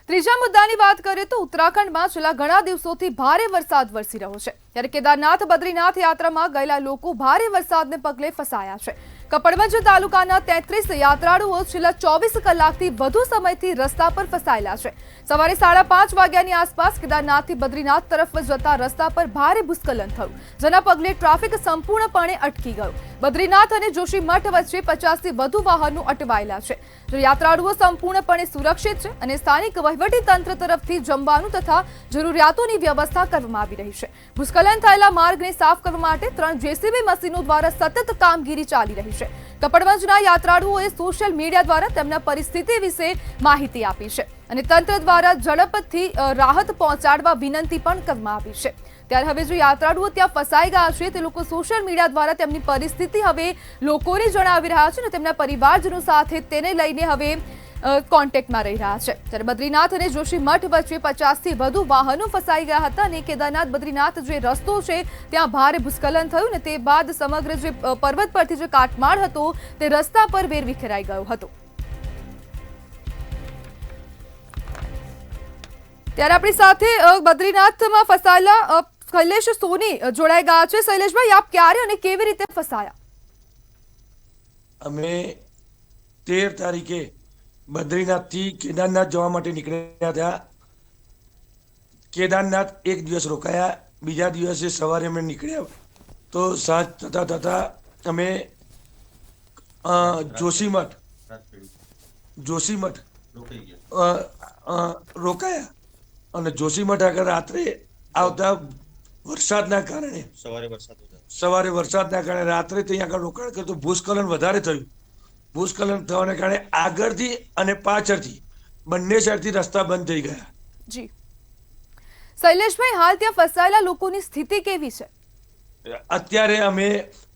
ત્રીજા મુદ્દાની વાત કરીએ તો ઉત્તરાખંડમાં છેલ્લા ઘણા દિવસોથી ભારે વરસાદ વરસી રહ્યો છે ત્યારે કેદારનાથ બદ્રીનાથ યાત્રામાં ગયેલા લોકો ભારે વરસાદને પગલે ફસાયા છે। કપડવંજ તાલુકાના 33 યાત્રાળુઓ છેલ્લા 24 કલાકથી વધુ સમયથી રસ્તા પર ફસાયેલા છે। સવારે 5:30 વાગ્યાની આસપાસ કેદારનાથથી બદ્રીનાથ તરફ જતા રસ્તા પર ભારે ભૂસ્ખલન થયું, જેના પગલે ટ્રાફિક સંપૂર્ણપણે અટકી ગયું। બદ્રીનાથ અને જોશીમઠ વચ્ચે 50થી વધુ વાહનો અટવાયેલા છે। જો યાત્રાળુઓ સંપૂર્ણપણે સુરક્ષિત છે અને સ્થાનિક વહીવટી તંત્ર તરફથી જમવાનું તથા જરૂરિયાતોની વ્યવસ્થા કરવામાં આવી રહી છે। ભૂસ્ખલન થયેલા માર્ગને સાફ કરવા માટે 3 જેસીબી મશીનો દ્વારા સતત કામગીરી ચાલી રહી છે। કપડવંજના યાત્રાળુઓએ સોશિયલ મીડિયા દ્વારા તેમના પરિસ્થિતિ વિશે માહિતી આપી છે અને તંત્ર દ્વારા ઝડપથી રાહત પહોંચાડવા વિનંતી પણ કરવામાં આવી છે। ત્યારે હવે જો યાત્રાળુઓ ત્યાં ફસાઈ ગયા છે તે લોકો સોશિયલ મીડિયા દ્વારા તેમની પરિસ્થિતિ હવે લોકોને જણાવી રહ્યા છે અને તેમના પરિવારજનો સાથે તેને લઈને હવે કોન્ટેક્ટમાં રહી રહ્યા છે। ત્યારે બદ્રીનાથ અને જોશીમઠ વચ્ચે 50થી વધુ વાહનો ફસાઈ ગયા હતા અને કેદારનાથ બદ્રીનાથ જે રસ્તો છે ત્યાં ભારે ભૂસ્ખલન થયું ને તે બાદ સમગ્ર જે પર્વત પરથી જે કાટમાળ હતો તે રસ્તા પર વેરવિખેરાઈ ગયો હતો। ત્યારે આપણી સાથે બદ્રીનાથમાં ફસાયેલા શૈલેષ સોની જોડાઈ ગયા છે। શૈલેષભાઈ, આપ ક્યારે અને કેવી રીતે ફસાયા? અમે 13 તારીખે બદ્રીનાથથી કેદારનાથ જવા માટે નીકળ્યા હતા। કેદારનાથ એક દિવસ રોકાયા, બીજા દિવસે સવારે અમે નીકળ્યા તો સાંજ થતા થતા અમે જોશીમઠ રોકાયા અને જોશીમઠ આગળ રાત્રે આવતા વરસાદના કારણે સવારે વરસાદના કારણે રાત્રે ત્યાં આગળ રોકાણ કરતું ભૂસ્ખલન વધારે થયું। ભૂસ્ખલન થવાને કારણે આગળથી અને પાછળથી બંને સાઈડથી રસ્તા બંધ થઈ ગયા। જી શૈલેષભાઈ, હાલ ત્યાં ફસાયેલા લોકોની સ્થિતિ કેવી છે? અત્યારે અમે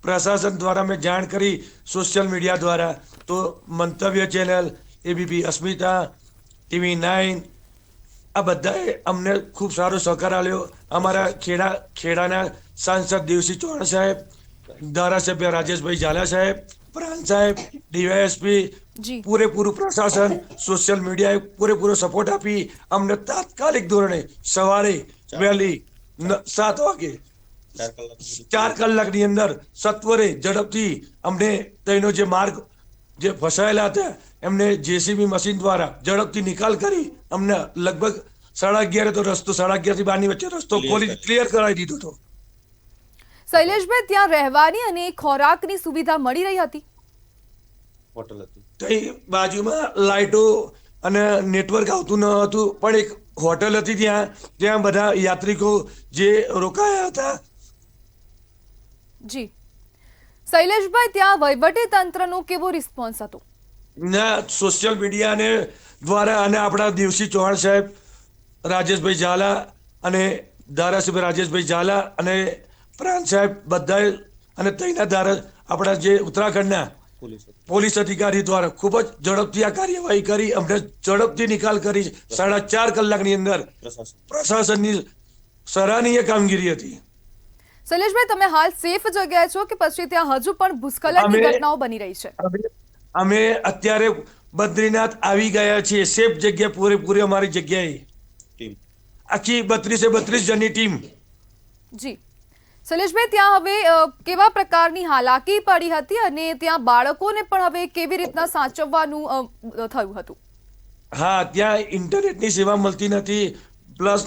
પ્રશાસન દ્વારા અમે જાણ કરી સોશિયલ મીડિયા દ્વારા, તો મંતવ્ય ચેનલ, એબીપી અસ્મિતા, TV9 આ બધાએ અમને ખૂબ સારો સહકાર આપ્યો। અમારા ખેડાના સાંસદ દેવસિંહ ચૌહાણ સાહેબ, ધારાસભ્ય રાજેશભાઈ ઝાલા સાહેબ, પ્રાંત સાહેબ, ડીવાયએસપી, પૂરેપૂરું પ્રશાસન, સોશિયલ મીડિયાએ પૂરેપૂરો સપોર્ટ આપી અમને તાત્કાલિક ધોરણે સવારે વહેલી 7 વાગે 4 કલાકની અંદર સત્વરે ઝડપથી અમને તેનો જે માર્ગ જે ફસાયેલા હતા એમને જેસીબી મશીન દ્વારા ઝડપથી નિકાલ કરી અમને લગભગ 11:30 તો રસ્તો 11:30 થી 12 ની વચ્ચે રસ્તો ક્લિયર કરાવી દીધો હતો। શૈલેષભાઈ, ત્યાં રહેવાની અને ખોરાકની સુવિધા મળી રહી હતી? હોટલ હતી, ત્યાં બાજુમાં લાઇટો અને નેટવર્ક આવતું ન હતું, પણ એક હોટલ હતી ત્યાં બધા યાત્રિકો જે રોકાયા હતા। જી શૈલેષભાઈ, ત્યાં વહીવટી તંત્રનો કેવો રિસ્પોન્સ હતો? ના, સોશિયલ મીડિયા દ્વારા અને આપણા દેવસિંહ ચૌહાણ સાહેબ, રાજેશભાઈ ઝાલા અને ધારાસભ્ય રાજેશભાઈ ઝાલા અને પ્રાંત સાહેબ બધાએ અને ત્યાંના આપણા જે ઉત્તરાખંડના પોલીસ અધિકારી દ્વારા ખૂબ જ ઝડપથી આ કાર્યવાહી કરી અમને ઝડપથી નિકાલ કરી 4.5 કલાકની અંદર પ્રશાસનની સરાહનીય કામગીરી હતી। શૈલેષભાઈ, તમે હાલ સેફ જગ્યાએ છો કે પછી ત્યાં હજુ પણ ભૂસ્ખલનની ઘટનાઓ બની રહી છે? અમે અત્યારે બદ્રીનાથ આવી ગયા છીએ, સેફ જગ્યા પૂરેપૂરી અમારી જગ્યાએ, આખી 32 જણની ટીમ। જી શૈલેષભાઈ, ત્યાં હવે કેવા પ્રકારની હાલાકી પડી હતી અને ત્યાં બાળકોને પણ હવે કેવી રીતના સાચવવાનું થયું હતું? હા, ત્યાં ઇન્ટરનેટની સેવા મળતી નથી, પ્લસ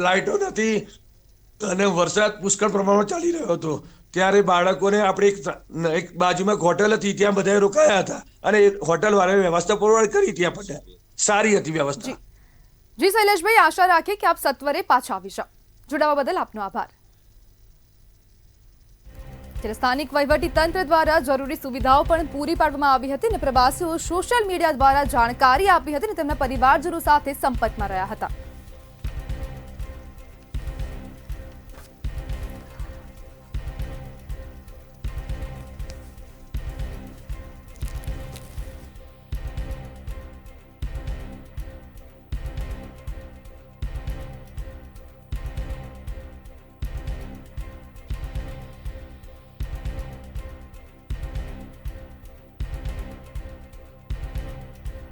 લાઇટો નથી અને વરસાદ પુષ્કળ પ્રમાણમાં ચાલી રહ્યો હતો। ત્યારે બાળકોને આપણે એક બાજુમાં હોટલ હતી ત્યાં બધા રોકાયા હતા અને હોટલ વાળાએ વ્યવસ્થા પ્રોવાઈડ કરી, ત્યાં પણ સારી હતી વ્યવસ્થા। જી શૈલેષભાઈ, આશા રાખીએ કે આપ સત્વરે પાછા આવી જાઓ। જોડાવા બદલ આપનો આભાર। સ્થાનિક વહીવટી તંત્ર દ્વારા જરૂરી સુવિધાઓ પણ પૂરી પાડવામાં આવી હતી અને પ્રવાસીઓ સોશિયલ મીડિયા દ્વારા જાણકારી આપી હતી અને તેમના પરિવારજનો સાથે સંપર્કમાં રહ્યા હતા।